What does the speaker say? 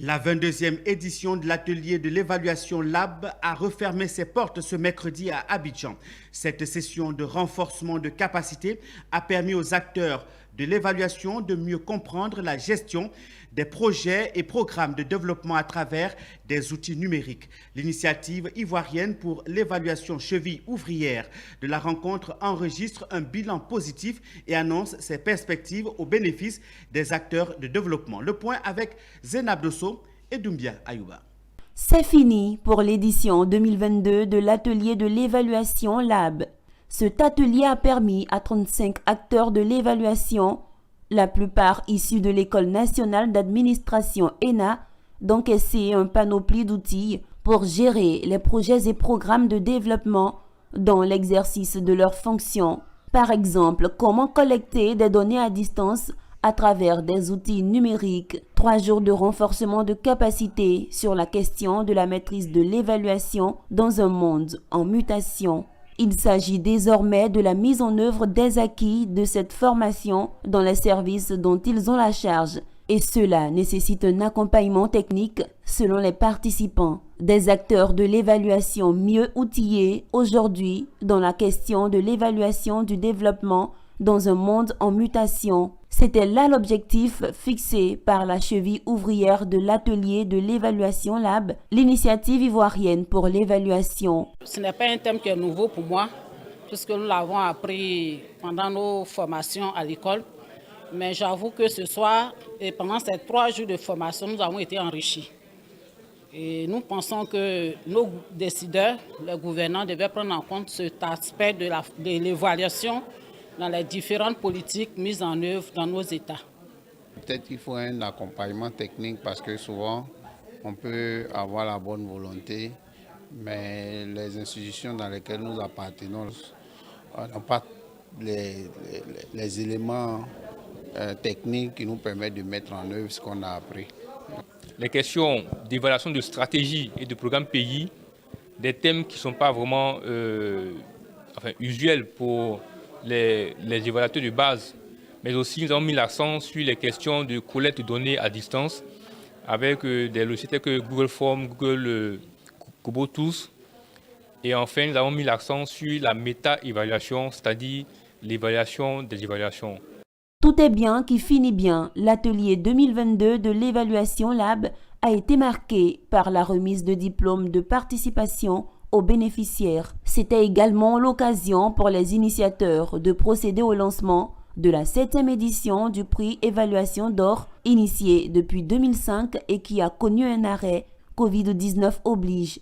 La 22e édition de l'atelier de l'évaluation Lab a refermé ses portes ce mercredi à Abidjan. Cette session de renforcement de capacité a permis aux acteurs de l'évaluation de mieux comprendre la gestion des projets et programmes de développement à travers des outils numériques. L'initiative ivoirienne pour l'évaluation cheville ouvrière de la rencontre enregistre un bilan positif et annonce ses perspectives au bénéfice des acteurs de développement. Le point avec Zénab Dosso et Doumbia Ayouba. C'est fini pour l'édition 2022 de l'atelier de l'évaluation Lab. Cet atelier a permis à 35 acteurs de l'évaluation, la plupart issus de l'École nationale d'administration ENA, d'encaisser un panoplie d'outils pour gérer les projets et programmes de développement dans l'exercice de leurs fonctions. Par exemple, comment collecter des données à distance à travers des outils numériques. 3 jours de renforcement de capacité sur la question de la maîtrise de l'évaluation dans un monde en mutation. Il s'agit désormais de la mise en œuvre des acquis de cette formation dans les services dont ils ont la charge. Et cela nécessite un accompagnement technique selon les participants. Des acteurs de l'évaluation mieux outillés aujourd'hui dans la question de l'évaluation du développement dans un monde en mutation. C'était là l'objectif fixé par la cheville ouvrière de l'atelier de l'évaluation Lab, l'initiative ivoirienne pour l'évaluation. Ce n'est pas un thème qui est nouveau pour moi, puisque nous l'avons appris pendant nos formations à l'école. Mais j'avoue que ce soir, et pendant ces 3 jours de formation, nous avons été enrichis. Et nous pensons que nos décideurs, les gouvernants, devaient prendre en compte cet aspect de l'évaluation dans les différentes politiques mises en œuvre dans nos États. Peut-être qu'il faut un accompagnement technique parce que souvent on peut avoir la bonne volonté, mais les institutions dans lesquelles nous appartenons n'ont pas les éléments techniques qui nous permettent de mettre en œuvre ce qu'on a appris. Les questions d'évaluation de stratégie et de programme pays, des thèmes qui ne sont pas vraiment usuels pour les évaluateurs de base, mais aussi nous avons mis l'accent sur les questions de collecte de données à distance avec des logiciels tels que Google Forms, Google Kobo Tools. Et enfin, nous avons mis l'accent sur la méta-évaluation, c'est-à-dire l'évaluation des évaluations. Tout est bien qui finit bien. L'atelier 2022 de l'évaluation Lab a été marqué par la remise de diplômes de participation aux bénéficiaires. C'était également l'occasion pour les initiateurs de procéder au lancement de la 7e édition du prix Évaluation d'Or, initié depuis 2005 et qui a connu un arrêt Covid-19 oblige.